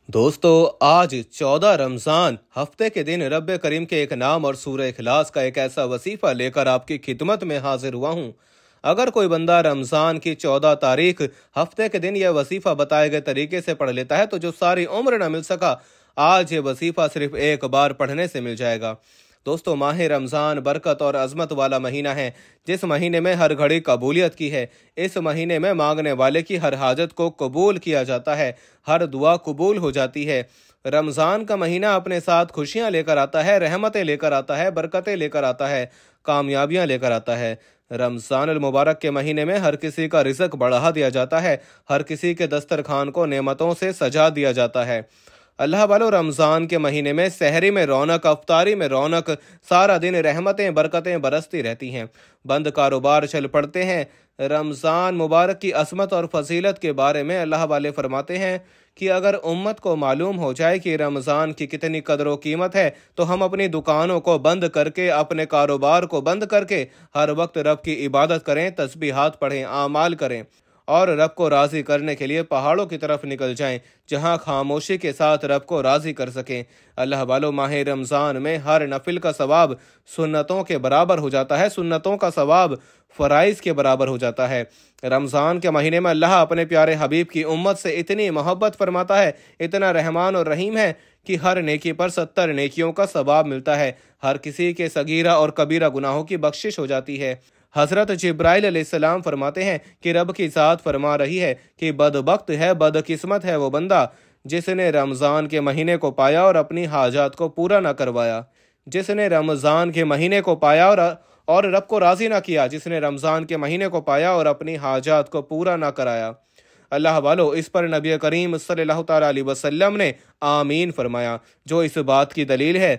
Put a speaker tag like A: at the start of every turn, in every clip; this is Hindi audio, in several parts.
A: दोस्तों, आज 14 रमज़ान हफ्ते के दिन रब करीम के एक नाम और सूरह इखलास का एक ऐसा वसीफ़ा लेकर आपकी खिदमत में हाजिर हुआ हूँ। अगर कोई बंदा रमज़ान की 14 तारीख हफ्ते के दिन यह वसीफ़ा बताए गए तरीके से पढ़ लेता है तो जो सारी उम्र न मिल सका, आज ये वसीफ़ा सिर्फ एक बार पढ़ने से मिल जाएगा। दोस्तों, माह रमज़ान बरकत और अज़मत वाला महीना है, जिस महीने में हर घड़ी कबूलियत की है। इस महीने में मांगने वाले की हर हाजत को कबूल किया जाता है, हर दुआ कबूल हो जाती है। रमज़ान का महीना अपने साथ खुशियां लेकर आता है, रहमतें लेकर आता है, बरकतें लेकर आता है, कामयाबियां लेकर आता है। रमज़ान अल मुबारक के महीने में हर किसी का रिज़्क बढ़ा दिया जाता है, हर किसी के दस्तरखान को नेमतों से सजा दिया जाता है। अल्लाह वालों, रमज़ान के महीने में सहरी में रौनक, अफ्तारी में रौनक, सारा दिन रहमतें बरकतें बरसती रहती हैं, बंद कारोबार चल पड़ते हैं। रमज़ान मुबारक की असमत और फजीलत के बारे में अल्लाह वाले फरमाते हैं कि अगर उम्मत को मालूम हो जाए कि रमज़ान की कितनी कदर व कीमत है तो हम अपनी दुकानों को बंद करके, अपने कारोबार को बंद करके हर वक्त रब की इबादत करें, तस्बीहात पढ़ें, आमाल करें और रब को राज़ी करने के लिए पहाड़ों की तरफ निकल जाएं, जहां खामोशी के साथ रब को राज़ी कर सकें। अल्लाह वालों, माह रमज़ान में हर नफिल का सवाब सुन्नतों के बराबर हो जाता है, सुन्नतों का सवाब फ़राइज़ के बराबर हो जाता है। रमज़ान के महीने में अल्लाह अपने प्यारे हबीब की उम्मत से इतनी मोहब्बत फरमाता है, इतना रहमान और रहीम है कि हर नेकी पर 70 नेकियों का सवाब मिलता है, हर किसी के सगीरा और कबीरा गुनाहों की बख्शिश हो जाती है। हज़रत जिब्राइल अलैहिस्सलाम फरमाते हैं कि रब की ज़ात फरमा रही है कि बदबख्त है, बदकिस्मत है वो बंदा जिसने रमज़ान के महीने को पाया और अपनी हाजात को पूरा ना करवाया, जिसने रमज़ान के महीने को पाया और रब को राज़ी ना किया, जिसने रमज़ान के महीने को पाया और अपनी हाजात को पूरा ना कराया। अल्लाह वालों, इस पर नबी करीम सल्लल्लाहु तआला अलैहि वसल्लम ने आमीन फरमाया, जो इस बात की दलील है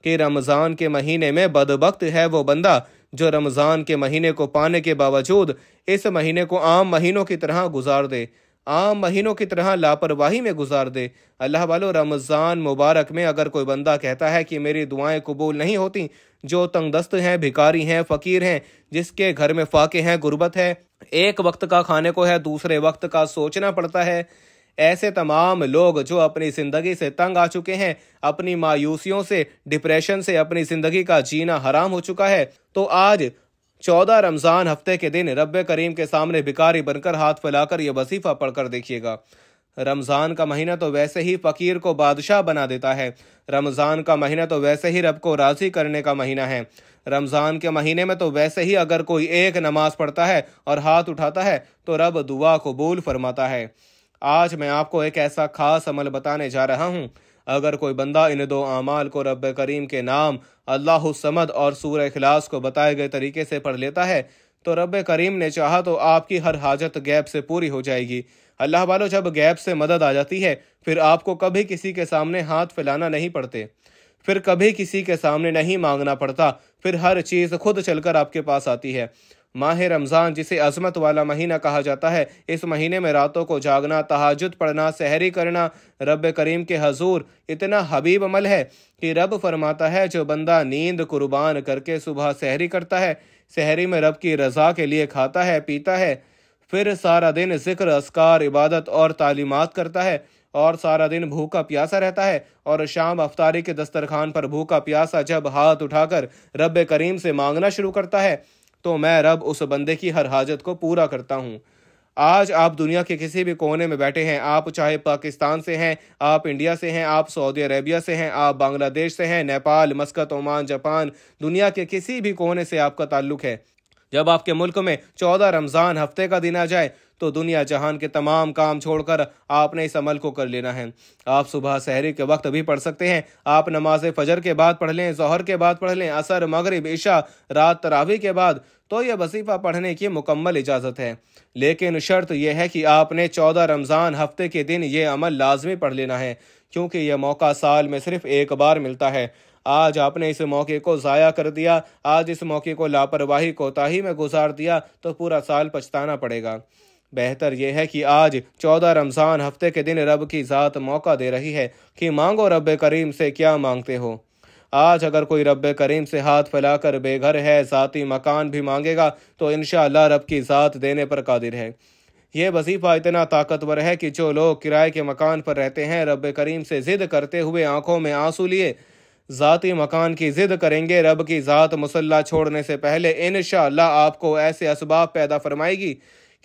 A: कि रमज़ान के महीने में बदबख्त है वो बंदा जो रमज़ान के महीने को पाने के बावजूद इस महीने को आम महीनों की तरह गुजार दे, आम महीनों की तरह लापरवाही में गुजार दे। अल्लाह वालों, रमज़ान मुबारक में अगर कोई बंदा कहता है कि मेरी दुआएं कबूल नहीं होती, जो तंगदस्त हैं, भिखारी हैं, फ़कीर हैं, जिसके घर में फाके हैं, गुर्बत है, एक वक्त का खाने को है, दूसरे वक्त का सोचना पड़ता है, ऐसे तमाम लोग जो अपनी ज़िंदगी से तंग आ चुके हैं, अपनी मायूसियों से, डिप्रेशन से अपनी ज़िंदगी का जीना हराम हो चुका है, तो आज 14 रमज़ान हफ्ते के दिन रब करीम के सामने भिखारी बनकर हाथ फैलाकर यह वसीफ़ा पढ़कर देखिएगा। रमज़ान का महीना तो वैसे ही फ़कीर को बादशाह बना देता है, रमज़ान का महीना तो वैसे ही रब को राज़ी करने का महीना है। रमज़ान के महीने में तो वैसे ही अगर कोई एक नमाज पढ़ता है और हाथ उठाता है तो रब दुआ कबूल फरमाता है। आज मैं आपको एक ऐसा खास अमल बताने जा रहा हूँ। अगर कोई बंदा इन दो आमाल को रब करीम के नाम, अल्लाहु समद और सूरह इखलास को बताए गए तरीके से पढ़ लेता है तो रब करीम ने चाहा तो आपकी हर हाजत गैब से पूरी हो जाएगी। अल्लाह वालों, जब गैब से मदद आ जाती है फिर आपको कभी किसी के सामने हाथ फैलाना नहीं पड़ते, फिर कभी किसी के सामने नहीं मांगना पड़ता, फिर हर चीज़ खुद चलकर आपके पास आती है। माह रमज़ान, जिसे अज़मत वाला महीना कहा जाता है, इस महीने में रातों को जागना, तहज्जुद पढ़ना, सहरी करना रब करीम के हजूर इतना हबीब अमल है कि रब फरमाता है जो बंदा नींद कुर्बान करके सुबह सहरी करता है, सहरी में रब की रज़ा के लिए खाता है, पीता है, फिर सारा दिन ज़िक्र, अस्कार, इबादत और तालीमात करता है और सारा दिन भूखा प्यासा रहता है और शाम अफ्तारी के दस्तरखान पर भूखा प्यासा जब हाथ उठाकर रब करीम से मांगना शुरू करता है तो मैं रब उस बंदे की हर हाजत को पूरा करता हूँ। आज आप दुनिया के किसी भी कोने में बैठे हैं, आप चाहे पाकिस्तान से हैं, आप इंडिया से हैं, आप सऊदी अरेबिया से हैं, आप बांग्लादेश से हैं, नेपाल, मस्कत, ओमान, जापान, दुनिया के किसी भी कोने से आपका ताल्लुक है, जब आपके मुल्क में 14 रमज़ान हफ्ते का दिन आ जाए तो दुनिया जहान के तमाम काम छोड़कर आपने इस अमल को कर लेना है। आप सुबह सहरी के वक्त भी पढ़ सकते हैं, आप नमाज फजर के बाद पढ़ लें, ज़ोहर के बाद पढ़ लें, असर, मगरिब, इशा, रात तरावी के बाद, तो यह वसीफ़ा पढ़ने की मुकम्मल इजाज़त है। लेकिन शर्त यह है कि आपने 14 रमज़ान हफ्ते के दिन ये अमल लाजमी पढ़ लेना है, क्योंकि यह मौका साल में सिर्फ एक बार मिलता है। आज आपने इस मौके को ज़ाया कर दिया, आज इस मौके को लापरवाही, कोताही में गुजार दिया तो पूरा साल पछताना पड़ेगा। बेहतर यह है कि आज 14 रमज़ान हफ्ते के दिन रब की ज़ात मौका दे रही है कि मांगो रब करीम से क्या मांगते हो। आज अगर कोई रब करीम से हाथ फैलाकर बेघर है, ज़ाती मकान भी मांगेगा तो इंशाअल्लाह रब की ज़ात देने पर कादिर है। ये वजीफ़ा इतना ताकतवर है कि जो लोग किराए के मकान पर रहते हैं, रब करीम से ज़िद करते हुए आंखों में आंसू लिए ज़ाती मकान की ज़िद करेंगे, रब की ज़ात मुसल्ला छोड़ने से पहले इंशाअल्लाह आपको ऐसे असबाब पैदा फरमाएगी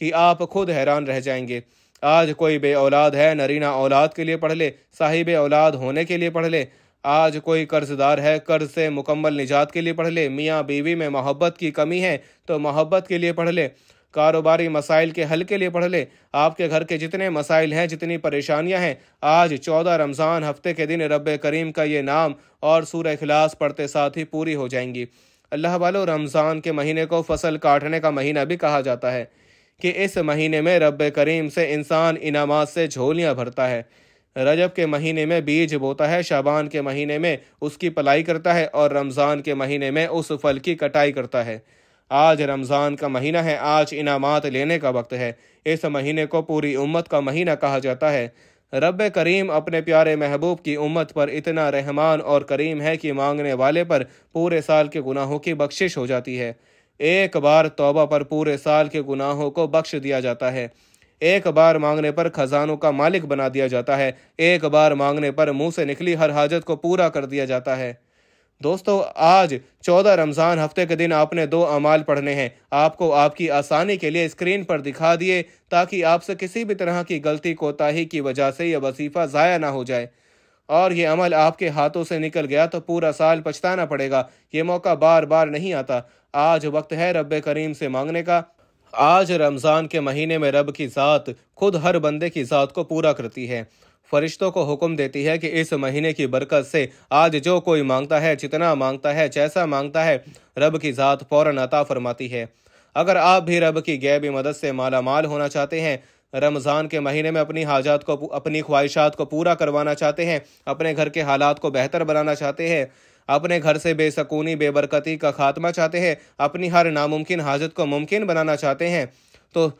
A: कि आप खुद हैरान रह जाएंगे। आज कोई बे औलाद है, नरीना औलाद के लिए पढ़ ले, साहिब औलाद होने के लिए पढ़ ले। आज कोई कर्जदार है, कर्ज से मुकम्मल निजात के लिए पढ़ ले। मियाँ बीवी में मोहब्बत की कमी है तो मोहब्बत के लिए पढ़ ले। कारोबारी मसाइल के हल के लिए पढ़ ले। आपके घर के जितने मसाइल हैं, जितनी परेशानियां हैं, आज 14 रमज़ान हफ्ते के दिन रब करीम का ये नाम और सूरह इखलास पढ़ते साथ ही पूरी हो जाएंगी। अल्लाह वालों, रमज़ान के महीने को फसल काटने का महीना भी कहा जाता है कि इस महीने में रब करीम से इंसान इनामात से झोलियाँ भरता है। रजब के महीने में बीज बोता है, शाबान के महीने में उसकी पलाई करता है और रमज़ान के महीने में उस फल की कटाई करता है। आज रमज़ान का महीना है, आज इनामात लेने का वक्त है। इस महीने को पूरी उम्मत का महीना कहा जाता है। रब करीम अपने प्यारे महबूब की उम्मत पर इतना रहमान और करीम है कि मांगने वाले पर पूरे साल के गुनाहों की बख्शिश हो जाती है। एक बार तौबा पर पूरे साल के गुनाहों को बख्श दिया जाता है। एक बार मांगने पर खजानों का मालिक बना दिया जाता है। एक बार मांगने पर मुंह से निकली हर हाजत को पूरा कर दिया जाता है। दोस्तों, आज 14 रमज़ान हफ्ते के दिन आपने 2 अमाल पढ़ने हैं। आपको आपकी आसानी के लिए स्क्रीन पर दिखा दिए ताकि आपसे किसी भी तरह की गलती कोताही की वजह से यह वजीफ़ा ज़ाया ना हो जाए और ये अमल आपके हाथों से निकल गया तो पूरा साल पछताना पड़ेगा। ये मौका बार बार नहीं आता। आज वक्त है रब करीम से मांगने का। आज रमज़ान के महीने में रब की ज़ात खुद हर बंदे की ज़ात को पूरा करती है। फरिश्तों को हुक्म देती है कि इस महीने की बरकत से आज जो कोई मांगता है, जितना मांगता है, जैसा मांगता है, रब की ज़ात फ़ौरन अता फरमाती है। अगर आप भी रब की गैबी मदद से माला माल होना चाहते हैं, रमज़ान के महीने में अपनी हाजात को, अपनी ख्वाहिशात को पूरा करवाना चाहते हैं, अपने घर के हालात को बेहतर बनाना चाहते हैं, अपने घर से बेसकूनी बेबरकती का खात्मा चाहते हैं, अपनी हर नामुमकिन हाजत को मुमकिन बनाना चाहते हैं, तो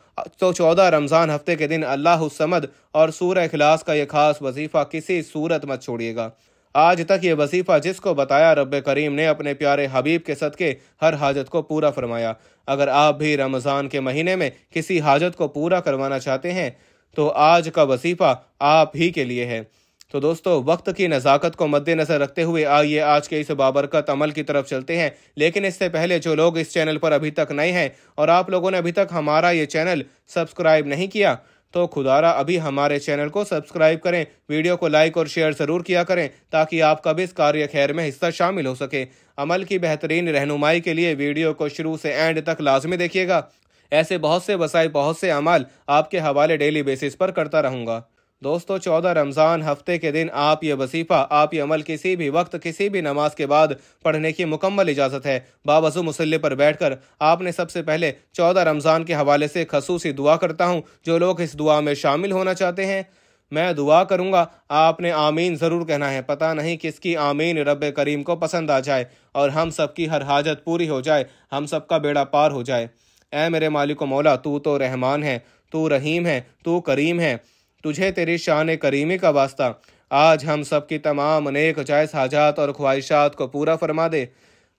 A: 14 रमज़ान हफ्ते के दिन अल्लाह समद और सूरह इखलास का यह खास वजीफ़ा किसी सूरत मत छोड़िएगा। आज तक ये वजीफ़ा जिसको बताया, रब करीम ने अपने प्यारे हबीब के सदके हर हाजत को पूरा फरमाया। अगर आप भी रमज़ान के महीने में किसी हाजत को पूरा करवाना चाहते हैं तो आज का वजीफ़ा आप ही के लिए है। तो दोस्तों, वक्त की नज़ाकत को मद्देनज़र रखते हुए आइए आज के इस बाबरकत अमल की तरफ चलते हैं। लेकिन इससे पहले जो लोग इस चैनल पर अभी तक नए हैं और आप लोगों ने अभी तक हमारा ये चैनल सब्सक्राइब नहीं किया तो खुदारा अभी हमारे चैनल को सब्सक्राइब करें, वीडियो को लाइक और शेयर ज़रूर किया करें ताकि आपका भी इस कार्य खैर में हिस्सा शामिल हो सके। अमल की बेहतरीन रहनुमाई के लिए वीडियो को शुरू से एंड तक लाजमी देखिएगा। ऐसे बहुत से वसाइल, बहुत से अमल आपके हवाले डेली बेसिस पर करता रहूँगा। दोस्तों, 14 रमज़ान हफ्ते के दिन आप ये वजीफ़ा, आप ये अमल किसी भी वक्त, किसी भी नमाज के बाद पढ़ने की मुकम्मल इजाज़त है। बावज़ू मुसल्ले पर बैठकर आपने सबसे पहले 14 रमज़ान के हवाले से खसूसी दुआ करता हूँ। जो लोग इस दुआ में शामिल होना चाहते हैं, मैं दुआ करूँगा, आपने आमीन ज़रूर कहना है। पता नहीं किसकी आमीन रब करीम को पसंद आ जाए और हम सबकी हर हाजत पूरी हो जाए, हम सबका बेड़ा पार हो जाए। ऐ मेरे मालिक मौला, तू तो रहमान है, तू रहीम है, तू करीम है, तुझे तेरी शान करीमी का वास्ता आज हम सब की तमाम नेक जायज़ हाजात और ख्वाहिशात को पूरा फरमा दे।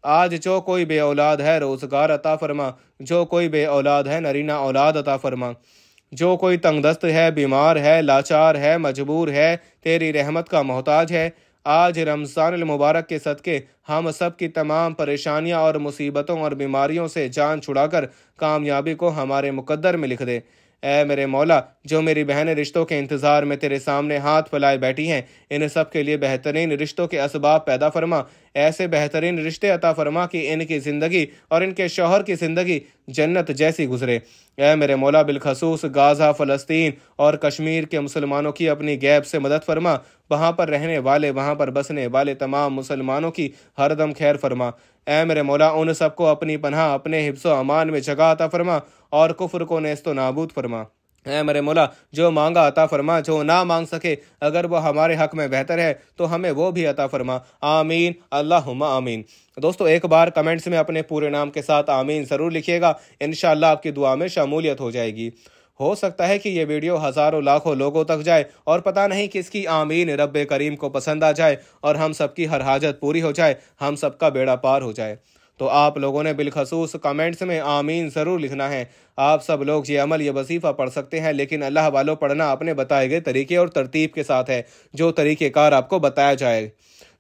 A: आज जो कोई बे औलाद है, रोज़गार अता फरमा। जो कोई बे औलाद है, नरीना औलाद अता फरमा। जो कोई तंगदस्त है, बीमार है, लाचार है, मजबूर है, तेरी रहमत का मोहताज है, आज रमज़ान मुबारक के सदके हम सब की तमाम परेशानियां और मुसीबतों और बीमारियों से जान छुड़ाकर कामयाबी को हमारे मुकद्दर में लिख दे। ऐ मेरे मौला, जो मेरी बहनें रिश्तों के इंतज़ार में तेरे सामने हाथ फैलाए बैठी हैं, इन सब के लिए बेहतरीन रिश्तों के असबाब पैदा फरमा। ऐसे बेहतरीन रिश्ते अता फरमा कि इनकी ज़िंदगी और इनके शौहर की ज़िंदगी जन्नत जैसी गुजरे। ऐ मेरे मौला, बिलखसूस गाज़ा, फ़लस्तीन और कश्मीर के मुसलमानों की अपनी गैब से मदद फरमा। वहाँ पर रहने वाले, वहाँ पर बसने वाले तमाम मुसलमानों की हरदम खैर फरमा। ऐ मेरे मौला, उन सबको अपनी पनाह, अपने हिफ्ज़ व अमान में जगह अता फरमा और कुफ्र को नेस्तो नाबूद फरमा। ऐ मेरे मौला, जो मांगा अता फरमा, जो ना मांग सके अगर वो हमारे हक में बेहतर है तो हमें वो भी अता फरमा। आमीन, अल्लाहुम्मा आमीन। दोस्तों, एक बार कमेंट्स में अपने पूरे नाम के साथ आमीन ज़रूर लिखिएगा। इंशाअल्लाह आपकी दुआ में शमूलियत हो जाएगी। हो सकता है कि ये वीडियो हज़ारों लाखों लोगों तक जाए और पता नहीं किसकी आमीन रब करीम को पसंद आ जाए और हम सबकी हर हाजत पूरी हो जाए, हम सबका बेड़ा पार हो जाए। तो आप लोगों ने बिलखसूस कमेंट्स में आमीन ज़रूर लिखना है। आप सब लोग ये अमल, ये वजीफ़ा पढ़ सकते हैं, लेकिन अल्लाह वालों पढ़ना अपने बताए गए तरीके और तरतीब के साथ है, जो तरीक़ेकार आपको बताया जाए।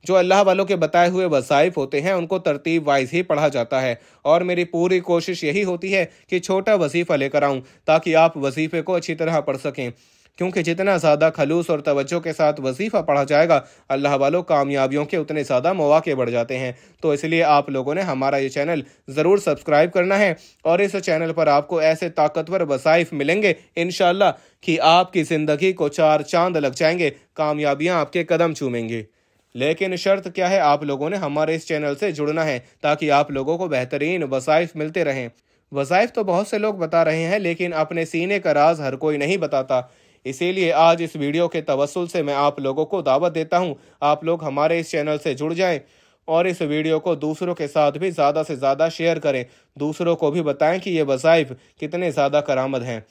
A: जो अल्लाह वालों के बताए हुए वज़ाइफ होते हैं उनको तरतीब वाइज ही पढ़ा जाता है, और मेरी पूरी कोशिश यही होती है कि छोटा वजीफ़ा लेकर आऊँ ताकि आप वजीफ़े को अच्छी तरह पढ़ सकें, क्योंकि जितना ज़्यादा खलूस और तवज्जो के साथ वजीफ़ा पढ़ा जाएगा, अल्लाह वालों कामयाबियों के उतने ज़्यादा मौके बढ़ जाते हैं। तो इसलिए आप लोगों ने हमारा ये चैनल ज़रूर सब्सक्राइब करना है, और इस चैनल पर आपको ऐसे ताकतवर वज़ाइफ मिलेंगे इंशाअल्लाह कि आपकी ज़िंदगी को चार चांद लग जाएंगे, कामयाबियाँ आपके कदम चूमेंगे। लेकिन शर्त क्या है, आप लोगों ने हमारे इस चैनल से जुड़ना है ताकि आप लोगों को बेहतरीन वज़ाइफ मिलते रहें। वज़ाइफ तो बहुत से लोग बता रहे हैं, लेकिन अपने सीने का राज हर कोई नहीं बताता। इसीलिए आज इस वीडियो के तवस्सुल से मैं आप लोगों को दावत देता हूं, आप लोग हमारे इस चैनल से जुड़ जाएं और इस वीडियो को दूसरों के साथ भी ज़्यादा से ज़्यादा शेयर करें। दूसरों को भी बताएं कि ये वज़ाइफ कितने ज़्यादा करामत हैं।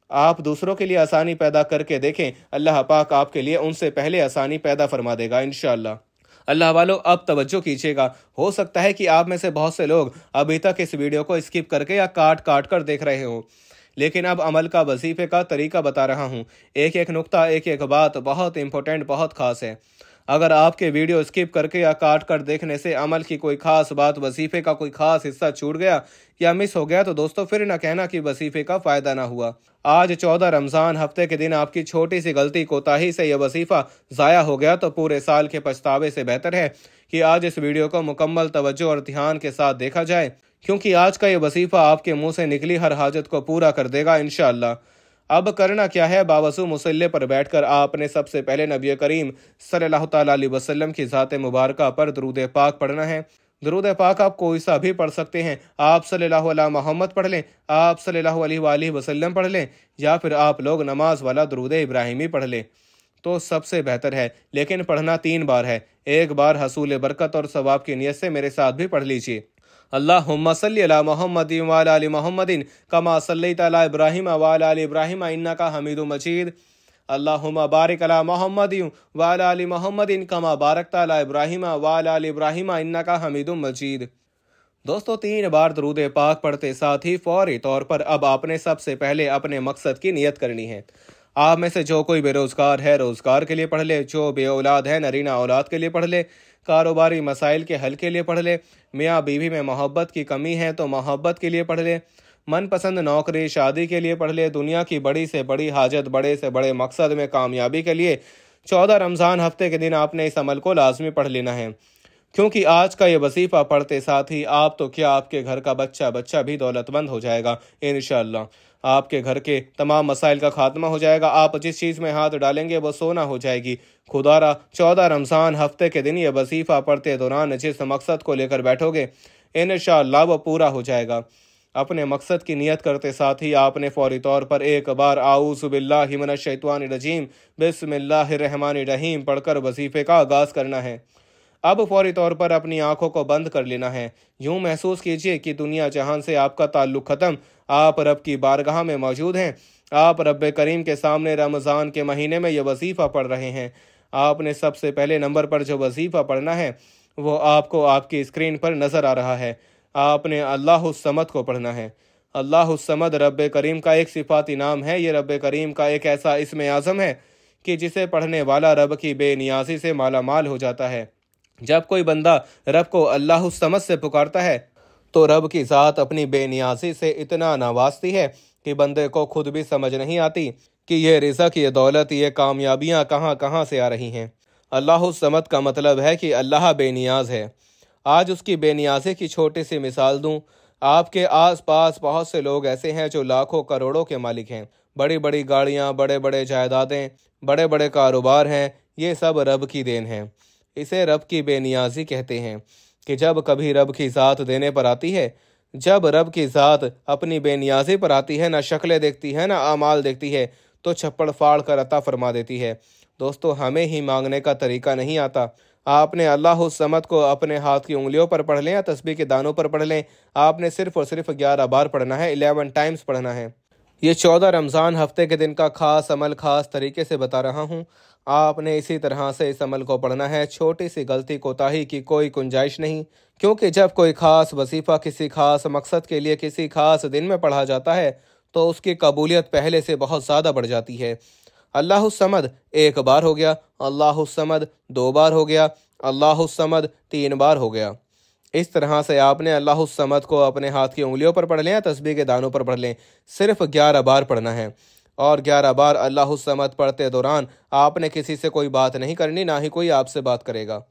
A: आप दूसरों के लिए आसानी पैदा करके देखें, अल्लाह पाक आपके लिए उनसे पहले आसानी पैदा फरमा देगा इंशाअल्लाह। अल्लाह वालों, अब तवज्जो कीजिएगा। हो सकता है कि आप में से बहुत से लोग अभी तक इस वीडियो को स्किप करके या काट काट कर देख रहे हो, लेकिन अब अमल का वजीफे का तरीका बता रहा हूँ। एक एक नुक्ता, एक एक बात बहुत इंपॉर्टेंट, बहुत खास है। अगर आपके वीडियो स्किप करके या काट कर देखने से अमल की कोई खास बात, वजीफे का कोई खास हिस्सा छूट गया या मिस हो गया, तो दोस्तों फिर ना कहना कि वजीफे का फ़ायदा ना हुआ। आज 14 रमज़ान हफ्ते के दिन आपकी छोटी सी गलती, कोताही से यह वजीफ़ा ज़ाया हो गया तो पूरे साल के पछतावे से बेहतर है कि आज इस वीडियो को मुकम्मल तवज्जो और ध्यान के साथ देखा जाए, क्योंकि आज का ये वजीफ़ा आपके मुंह से निकली हर हाजत को पूरा कर देगा इंशाअल्लाह। अब करना क्या है, बावसू मुसल्ले पर बैठकर आपने सबसे पहले नबी करीम सल्लल्लाहु तआला अलैहि वसल्लम की ज़ात मुबारका पर दुरूद पाक पढ़ना है। दुरूद पाक आप कोई सा भी पढ़ सकते हैं। आप सल्लल्लाहु अलैहि मोहम्मद पढ़ लें, आप सल्लल्लाहु अलैहि वसल्लम पढ़ लें, या फिर आप लोग नमाज वाला दुरूद इब्राहिमी पढ़ लें तो सबसे बेहतर है। लेकिन पढ़ना 3 बार है। एक बार हसूल बरकत और सवाब की नीयत से मेरे साथ भी पढ़ लीजिए। अल्लाहुम्मा सल्लि अला मुहम्मदिन व अला आलि मुहम्मदिन कमा सल्लैता अला इब्राहीम व अला आलि इब्राहीम इन्नका हमीदुम मजीद। अल्लाहुम्मा बारिक अला मुहम्मदिन व अला आलि मुहम्मदिन कमा बारकता अला इब्राहीम व अला आलि इब्राहीम इन्नका हमीदुम मजीद। दोस्तों 3 बार दुरूद पाक पढ़ते साथ ही फौरी तौर पर अब आपने सबसे पहले अपने मकसद की नियत करनी है। आप में से जो कोई बेरोजगार है, रोजगार के लिए पढ़ ले। जो बे औलाद है, नरीना औलाद के लिए पढ़ ले। कारोबारी मसाइल के हल के लिए पढ़ ले। मियाँ बीवी में मोहब्बत की कमी है तो मोहब्बत के लिए पढ़ ले। मनपसंद नौकरी, शादी के लिए पढ़ ले। दुनिया की बड़ी से बड़ी हाजत, बड़े से बड़े मकसद में कामयाबी के लिए 14 रमज़ान हफ्ते के दिन आपने इस अमल को लाजमी पढ़ लेना है, क्योंकि आज का ये वजीफ़ा पढ़ते साथ ही आप तो क्या, आपके घर का बच्चा बच्चा भी दौलतमंद हो जाएगा इंशाअल्लाह। आपके घर के तमाम मसाइल का खात्मा हो जाएगा। आप जिस चीज़ में हाथ डालेंगे वो सोना हो जाएगी। खुदारा 14 रमज़ान हफ्ते के दिन ये वजीफ़ा पढ़ते दौरान जिस मकसद को लेकर बैठोगे इंशाअल्लाह वो पूरा हो जाएगा। अपने मकसद की नियत करते साथ ही आपने फौरी तौर पर एक बार आऊज़ु बिल्लाहि मिनश शैतानिर रजीम बिस्मिल्लाहिर रहमानिर रहीम पढ़कर वजीफ़े का आगाज़ करना है। अब फौरी तौर पर अपनी आंखों को बंद कर लेना है। यूं महसूस कीजिए कि दुनिया जहान से आपका ताल्लुक ख़त्म, आप रब की बारगाह में मौजूद हैं। आप रब करीम के सामने रमज़ान के महीने में यह वजीफ़ा पढ़ रहे हैं। आपने सबसे पहले नंबर पर जो वजीफ़ा पढ़ना है वो आपको आपकी स्क्रीन पर नज़र आ रहा है। आपने अल्लाहुस समद को पढ़ना है। अल्लाहुस समद रब करीम का एक सिफाती नाम है। ये रब करीम का एक ऐसा इस्म आज़म है कि जिसे पढ़ने वाला रब की बेनियाजी से माला माल हो जाता है। जब कोई बंदा रब को अल्लाहुस समद से पुकारता है तो रब की ज़ात अपनी बेनियाजी से इतना नवाजती है कि बंदे को खुद भी समझ नहीं आती कि ये रिज़्क़, ये दौलत, ये कामयाबियाँ कहाँ कहाँ से आ रही हैं। अल्लाहुस समद का मतलब है कि अल्लाह बेनियाज है। आज उसकी बेनियाजी की छोटी सी मिसाल दूं। आपके आसपास बहुत से लोग ऐसे हैं जो लाखों करोड़ों के मालिक हैं। बड़ी बड़ी गाड़ियाँ, बड़े बड़े जायदादें, बड़े बड़े कारोबार हैं। ये सब रब की देन है। इसे रब की बेनियाजी कहते हैं कि जब कभी रब की ज़ात देने पर आती है, जब रब की ज़ात अपनी बेनियाजी पर आती है, ना शक्लें देखती है ना आमाल देखती है, तो छप्पड़ फाड़ कर अता फरमा देती है। दोस्तों हमें ही मांगने का तरीका नहीं आता। आपने अल्लाहुस समद को अपने हाथ की उंगलियों पर पढ़ लें या तस्बीह के दानों पर पढ़ लें। आपने सिर्फ और सिर्फ 11 बार पढ़ना है, 11 टाइम्स पढ़ना है। ये 14 रमज़ान हफ्ते के दिन का खास अमल खास तरीके से बता रहा हूँ। आपने इसी तरह से इस अमल को पढ़ना है। छोटी सी गलती कोताही की कोई गुंजाइश नहीं, क्योंकि जब कोई ख़ास वजीफ़ा किसी ख़ास मकसद के लिए किसी ख़ास दिन में पढ़ा जाता है तो उसकी कबूलियत पहले से बहुत ज़्यादा बढ़ जाती है। अल्लाहुस्समद एक बार हो गया, अल्लाहुस्समद दो बार हो गया, अल्लाहुस्समद तीन बार हो गया। इस तरह से आपने अल्लाहुस्समद को अपने हाथ की उंगलियों पर पढ़ लें या तस्बीह के दानों पर पढ़ लें। सिर्फ 11 बार पढ़ना है और 11 बार अल्लाहुस्समद पढ़ते दौरान आपने किसी से कोई बात नहीं करनी, ना ही कोई आपसे बात करेगा।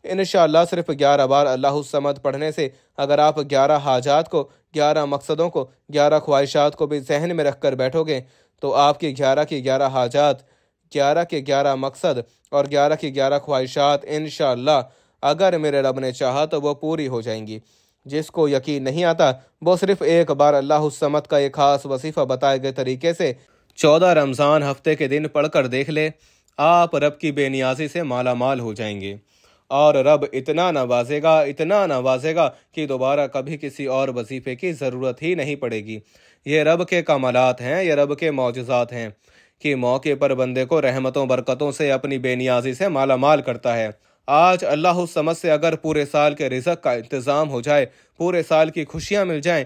A: इंशाअल्लाह सिर्फ 11 बार अल्लाहुस्समद पढ़ने से अगर आप 11 हाजात को, 11 मकसदों को, 11 ख्वाहिशात को भी जहन में रख कर बैठोगे तो आपकी 11 की 11 हाजात, 11 के 11 मकसद और 11 की 11 ख्वाहिशात इंशाअल्लाह अगर मेरे रब ने चाहा तो वो पूरी हो जाएंगी। जिसको यकीन नहीं आता वो सिर्फ एक बार अल्लाहुस्समद का एक खास वजीफ़ा बताए गए तरीके से 14 रमज़ान हफ्ते के दिन पढ़कर देख ले, आप रब की बेनियाजी से माला माल हो जाएंगे और रब इतना नवाजेगा, इतना नवाजेगा कि दोबारा कभी किसी और वजीफ़े की ज़रूरत ही नहीं पड़ेगी। ये रब के कमालात हैं, ये रब के मौजज़ात हैं कि मौके पर बंदे को रहमतों बरकतों से अपनी बेनियाजी से माला माल करता है। आज अल्लाहुस्समद से अगर पूरे साल के रिज़्क़ का इंतज़ाम हो जाए, पूरे साल की खुशियाँ मिल जाएं,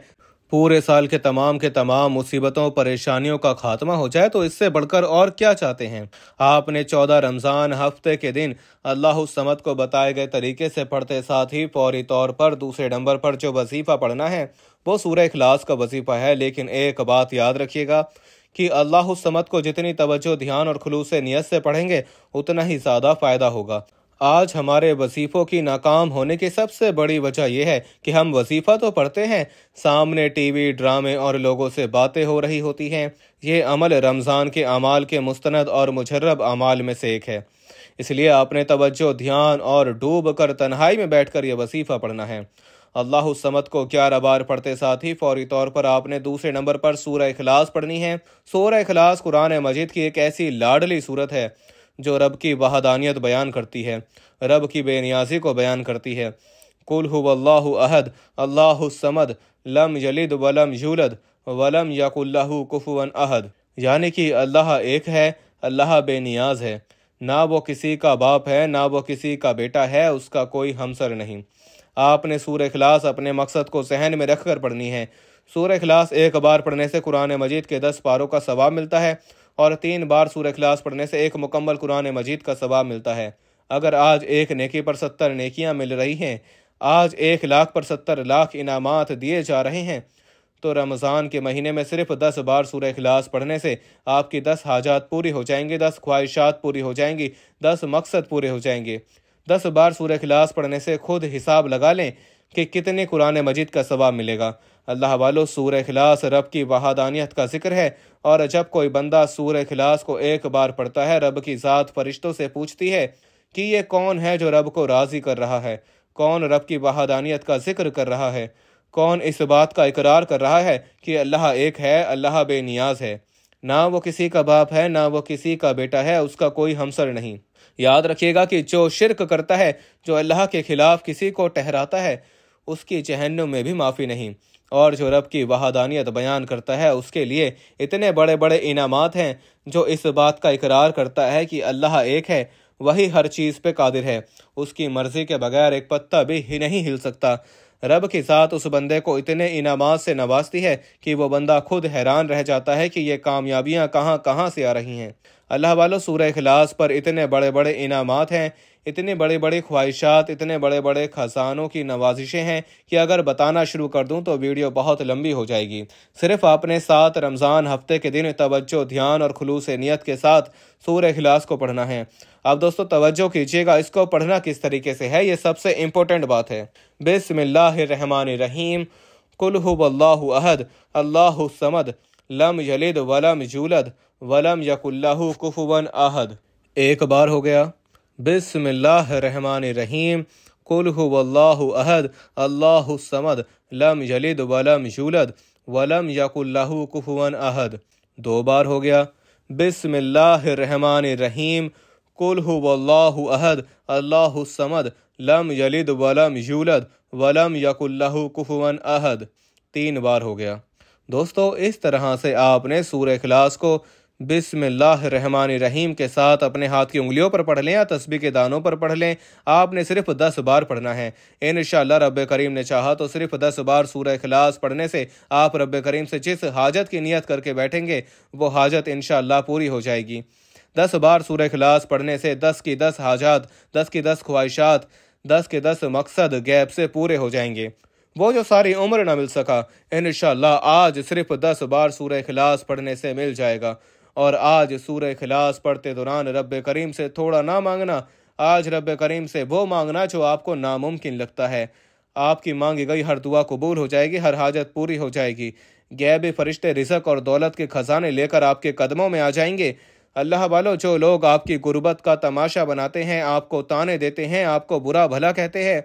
A: पूरे साल के तमाम मुसीबतों परेशानियों का खात्मा हो जाए तो इससे बढ़कर और क्या चाहते हैं। आपने 14 रमज़ान हफ्ते के दिन अल्लाहुस्समद को बताए गए तरीके से पढ़ते साथ ही फौरी तौर पर दूसरे नंबर पर जो वजीफ़ा पढ़ना है वो सूरह इखलास का वजीफ़ा है। लेकिन एक बात याद रखिएगा कि अल्लाहुस्समद को जितनी तवज्जो, ध्यान और खुलूस नियत से पढ़ेंगे उतना ही ज़्यादा फ़ायदा होगा। आज हमारे वजीफ़ों की नाकाम होने की सबसे बड़ी वजह यह है कि हम वजीफ़ा तो पढ़ते हैं, सामने टीवी, ड्रामे और लोगों से बातें हो रही होती हैं। ये अमल रमज़ान के अमाल के मुस्तनद और मुजर्रब अमाल में से एक है। इसलिए आपने तवज्जो, ध्यान और डूब कर तन्हाई में बैठकर यह वजीफ़ा पढ़ना है। अल्लाहुस्समद को 11 बार पढ़ते साथ ही फौरी तौर पर आपने दूसरे नंबर पर सूरह इखलास पढ़नी है। सूरह इखलास कुरान मजीद की एक ऐसी लाडली सूरत है जो रब की वहदानियत बयान करती है, रब की बेनियाजी को बयान करती है। कुल हुवल्लाहु अहद अल्लाहुस्समद लम यलिद वलम यूलद वलम यकुल लहू कुफुवन अहद, यानी कि अल्लाह एक है, अल्लाह बेनियाज है, ना वो किसी का बाप है, ना वो किसी का बेटा है, उसका कोई हमसर नहीं। आपने सूरह इखलास अपने मकसद को जहन में रखकर पढ़नी है। सूरह इखलास एक बार पढ़ने से कुरान मजीद के 10 पारों का सवाब मिलता है और 3 बार सूरह इखलास पढ़ने से एक मुकम्मल कुरान मजीद का सवाब मिलता है। अगर आज एक नेकी पर 70 नेकियां मिल रही हैं, आज 1 लाख पर 70 लाख इनामात दिए जा रहे हैं, तो रमज़ान के महीने में सिर्फ 10 बार सूरह इखलास पढ़ने से आपकी 10 हाजात पूरी हो जाएंगी, 10 ख्वाहिशात पूरी हो जाएंगी, 10 मकसद पूरे हो जाएंगे। 10 बार सूरह इखलास पढ़ने से खुद हिसाब लगा लें कि कितने कुरान मजीद का सवाब मिलेगा। अल्लाह वालों, सूरह इखलास रब की वहादानियत का जिक्र है और जब कोई बंदा सूरह इखलास को एक बार पढ़ता है, रब की ज़ात फरिश्तों से पूछती है कि ये कौन है जो रब को राज़ी कर रहा है, कौन रब की वहादानियत का जिक्र कर रहा है, कौन इस बात का इकरार कर रहा है कि अल्लाह एक है, अल्लाह बेनियाज है, ना वो किसी का बाप है, ना वो किसी का बेटा है, उसका कोई हमसर नहीं। याद रखिएगा कि जो शिरक करता है, जो अल्लाह के खिलाफ किसी को ठहराता है, उसकी जहन्नुम में भी माफ़ी नहीं। और जो रब की वहादानियत बयान करता है उसके लिए इतने बड़े बड़े इनामात हैं। जो इस बात का इकरार करता है कि अल्लाह एक है, वही हर चीज़ पे कादिर है, उसकी मर्ज़ी के बगैर एक पत्ता भी ही नहीं हिल सकता। रब के साथ उस बंदे को इतने इनामात से नवाजती है कि वो बंदा खुद हैरान रह जाता है कि ये कामयाबियाँ कहाँ कहाँ से आ रही हैं। अल्लाह वालों, सूरह इखलास पर इतने बड़े बड़े इनामात हैं, इतनी बड़ी बड़ी ख्वाहिशात, इतने बड़े बड़े खजानों की नवाजिशें हैं कि अगर बताना शुरू कर दूं तो वीडियो बहुत लंबी हो जाएगी। सिर्फ आपने 7 रमज़ान हफ्ते के दिन तवज्जो, ध्यान और खुलूस नियत के साथ सूरह इखलास को पढ़ना है। अब दोस्तों तवज्जो कीजिएगा, इसको पढ़ना किस तरीके से है, ये सबसे इम्पोर्टेंट बात है। बिस्मिल्लाहिर्रहमानिर्रहीम। कुल हुवल्लाहु अहद अल्लाहु समद लम यलिद वलम यूलद वलम यकुल लहू कुफुवन अहद। एक बार हो गया। बिस्मिल्लाहिर्रहमानिर्रहीम। कुल हुवल्लाहु अहद अल्लाहु समद लम यलिद वलम यूलद वलम यकुल लहू कुफुवन अहद। 2 बार हो गया। बिस्मिल्लाहिर्रहमानिर्रहीम। कुल हुवल्लाहु अहद अल्लाहु समद लम यलिद वलम यूलद वलम यकुल लहू कुफुवन अहद। 3 बार हो गया। दोस्तों इस तरह से आपने सूरह इखलास को बिस्मिल्लाहिर्रहमानिर्रहीम के साथ अपने हाथ की उंगलियों पर पढ़ लें या तस्बीह के दानों पर पढ़ लें। आपने सिर्फ 10 बार पढ़ना है। इंशाअल्लाह रब्बे करीम ने चाहा तो सिर्फ 10 बार सूरह इखलास पढ़ने से आप रब्बे करीम से जिस हाजत की नियत करके बैठेंगे वो हाजत इंशाअल्लाह पूरी हो जाएगी। 10 बार सूरह इखलास पढ़ने से 10 की 10 हाजात, 10 की 10 ख्वाहिशात, 10 के 10 मकसद गैब से पूरे हो जाएंगे। वो जो सारी उम्र ना मिल सका, इंशाअल्लाह आज सिर्फ 10 बार सूरह इखलास पढ़ने से मिल जाएगा। और आज सूरह इखलास पढ़ते दौरान रब्बे करीम से थोड़ा ना मांगना, आज रब्बे करीम से वो मांगना जो आपको नामुमकिन लगता है। आपकी मांगी गई हर दुआ कबूल हो जाएगी, हर हाजत पूरी हो जाएगी। गैब फरिश्ते रिज़्क़ और दौलत के खजाने लेकर आपके कदमों में आ जाएंगे। अल्लाह वालों, जो लोग आपकी गुर्बत का तमाशा बनाते हैं, आपको ताने देते हैं, आपको बुरा भला कहते हैं,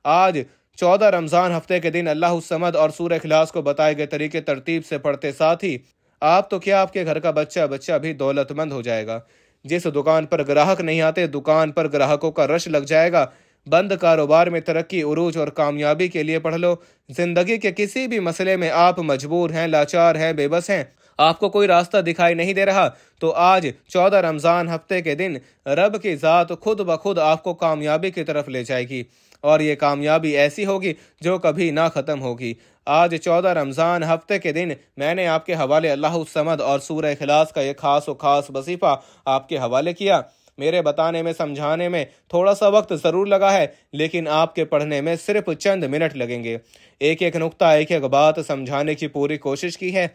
A: आज 14 रमज़ान हफ्ते के दिन अल्लाह समद और सूरह इखलास को बताए गए तरीके तरतीब से पढ़ते साथ ही आप तो क्या, आपके घर का बच्चा बच्चा भी दौलतमंद हो जाएगा। जिस दुकान पर ग्राहक नहीं आते, दुकान पर ग्राहकों का रश लग जाएगा। बंद कारोबार में तरक्की, उरूज और कामयाबी के लिए पढ़ लो। जिंदगी के किसी भी मसले में आप मजबूर हैं, लाचार हैं, बेबस हैं, आपको कोई रास्ता दिखाई नहीं दे रहा, तो आज 14 रमज़ान हफ्ते के दिन रब की ज़ात खुद ब खुद आपको कामयाबी की तरफ ले जाएगी। और ये कामयाबी ऐसी होगी जो कभी ना ख़त्म होगी। आज 14 रमज़ान हफ्ते के दिन मैंने आपके हवाले अल्लाह समद और सूरह इखलास का ये खास और ख़ास वजीफ़ा आपके हवाले किया। मेरे बताने में, समझाने में थोड़ा सा वक्त ज़रूर लगा है, लेकिन आपके पढ़ने में सिर्फ चंद मिनट लगेंगे। एक एक नुक्ता, एक एक बात समझाने की पूरी कोशिश की है,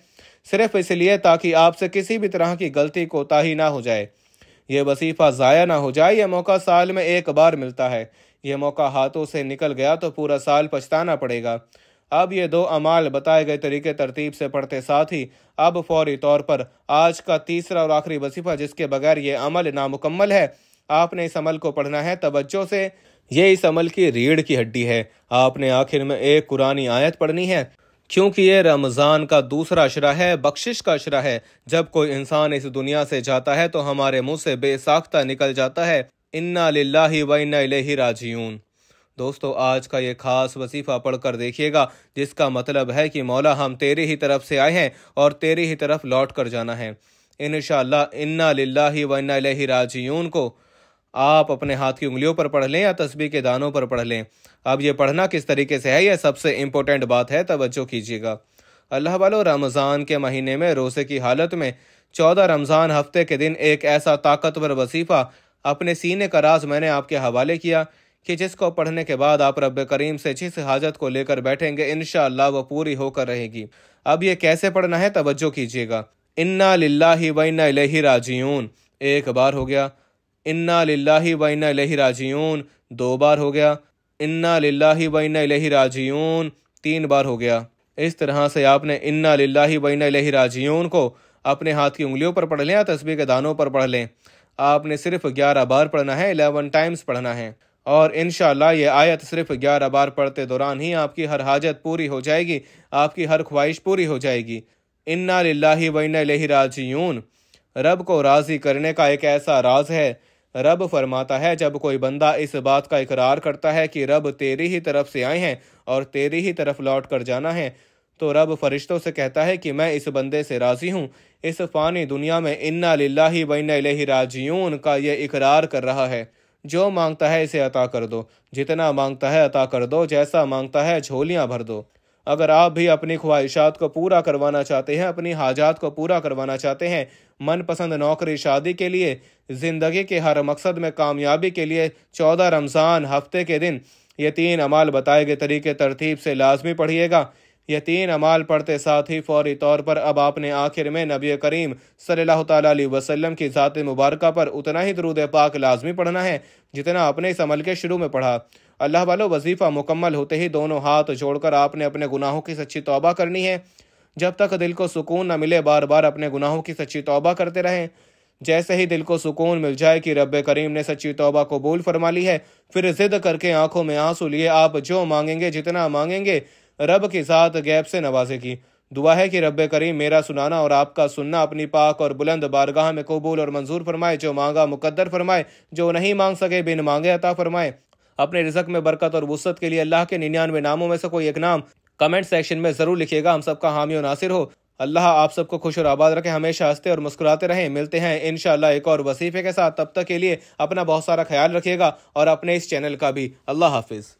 A: सिर्फ इसलिए ताकि आपसे किसी भी तरह की गलती कोताही ना हो जाए, ये वजीफ़ा ज़ाया ना हो जाए। यह मौका साल में एक बार मिलता है, यह मौका हाथों से निकल गया तो पूरा साल पछताना पड़ेगा। अब ये 2 अमाल बताए गए तरीके तरतीब से पढ़ते साथ ही अब फौरी तौर पर आज का तीसरा और आखिरी वजीफ़ा, जिसके बगैर ये अमल नामुकम्मल है, आपने इस अमल को पढ़ना है तवज्जो से। ये इस अमल की रीढ़ की हड्डी है। आपने आखिर में एक कुरानी आयत पढ़नी है, क्योंकि ये रमज़ान का दूसरा अशरा है, बख्शिश का अशरा है। जब कोई इंसान इस दुनिया से जाता है तो हमारे मुंह से बेसाख्ता निकल जाता है, इन्ना लिल्लाहि व इन्ना इलैहि राजिऊन। दोस्तों, आज का ये खास वजीफ़ा पढ़कर देखिएगा, जिसका मतलब है कि मौला, हम तेरी ही तरफ से आए हैं और तेरी ही तरफ लौट कर जाना है। इंशाअल्लाह इन्ना लिल्लाहि व इन्ना इलैहि राजिऊन को आप अपने हाथ की उंगलियों पर पढ़ लें या तस्बीह के दानों पर पढ़ लें। अब ये पढ़ना किस तरीके से है, यह सबसे इम्पोर्टेंट बात है, तवज्जो कीजिएगा। अल्लाह वालों, रमज़ान के महीने में रोज़े की हालत में 14 रमज़ान हफ्ते के दिन एक ऐसा ताकतवर वजीफ़ा अपने सीने का राज मैंने आपके हवाले किया कि जिसको पढ़ने के बाद आप रब्बे करीम से जिस हाजत को लेकर बैठेंगे, इंशाअल्लाह वह पूरी होकर रहेगी। अब ये कैसे पढ़ना है, तवज्जो कीजिएगा। इन्ना लिल्लाहि व इन्ना इलैहि राजिऊन 1 बार हो गया, इन्ना लिल्लाहि व इन्ना इलैहि राजिऊन 2 बार हो गया, इन्ना लिल्लाहि व इन्ना इलैहि राजिऊन 3 बार हो गया। इस तरह से आपने इन्ना लिल्लाहि व इन्ना इलैहि राजिऊन को अपने हाथ की उंगलियों पर पढ़ लें या तस्बीह के दानों पर पढ़ लें। आपने सिर्फ 11 बार पढ़ना है, 11 टाइम्स पढ़ना है। और इंशाअल्लाह ये आयत सिर्फ 11 बार पढ़ते दौरान ही आपकी हर हाजत पूरी हो जाएगी, आपकी हर ख्वाहिश पूरी हो जाएगी। इन्ना लिल्लाहि व इन्ना इलैहि राजिऊन रब को राज़ी करने का एक ऐसा राज है। रब फरमाता है, जब कोई बंदा इस बात का इकरार करता है कि रब तेरी ही तरफ से आए हैं और तेरी ही तरफ लौट कर जाना है, तो रब फरिश्तों से कहता है कि मैं इस बंदे से राज़ी हूँ। इस फ़ानी दुनिया में इन्ना लिल्लाहि व इन्ना इलैहि राजिऊन का ये इकरार कर रहा है। जो मांगता है इसे अता कर दो, जितना मांगता है अता कर दो, जैसा मांगता है झोलियाँ भर दो। अगर आप भी अपनी ख्वाहिशात को पूरा करवाना चाहते हैं, अपनी हाजात को पूरा करवाना चाहते हैं, मनपसंद नौकरी, शादी के लिए, ज़िंदगी के हर मकसद में कामयाबी के लिए 14 रमज़ान हफ्ते के दिन ये 3 अमाल बताए गए तरीके तरतीब से लाजमी पढ़िएगा। ये 3 अमाल पढ़ते साथ ही फौरी तौर पर अब आपने आखिर में नबी करीम सल्लल्लाहु ताला अलैहि वसल्लम की ज़ात मुबारका पर उतना ही दरूद पाक लाजमी पढ़ना है जितना आपने इस अमल के शुरू में पढ़ा। अल्लाह वालों, वजीफ़ा मुकम्मल होते ही दोनों हाथ जोड़कर आपने अपने गुनाहों की सच्ची तौबा करनी है। जब तक दिल को सुकून न मिले, बार बार अपने गुनाहों की सच्ची तौबा करते रहें। जैसे ही दिल को सुकून मिल जाए कि रब्बे करीम ने सच्ची तौबा कबूल फरमा ली है, फिर जिद करके आंखों में आंसू लिए आप जो मांगेंगे, जितना मांगेंगे, रब की ज़ात गैब से नवाजेगी। दुआ है कि रब्बे करीम मेरा सुनाना और आपका सुनना अपनी पाक और बुलंद बारगाह में कबूल और मंजूर फरमाए। जो मांगा मुकद्दर फरमाए, जो नहीं मांग सके बिन मांगे अता फरमाए। अपने रिज़्क़ में बरकत और वुसअत के लिए अल्लाह के 99 नामों में से कोई एक नाम कमेंट सेक्शन में ज़रूर लिखिएगा। हम सबका हामी और नासिर हो। अल्लाह आप सबको खुश और आबाद रखे, हमेशा हंसते और मुस्कुराते रहें। मिलते हैं इंशाअल्लाह एक और वसीफे के साथ। तब तक के लिए अपना बहुत सारा ख्याल रखिएगा और अपने इस चैनल का भी। अल्लाह हाफिज।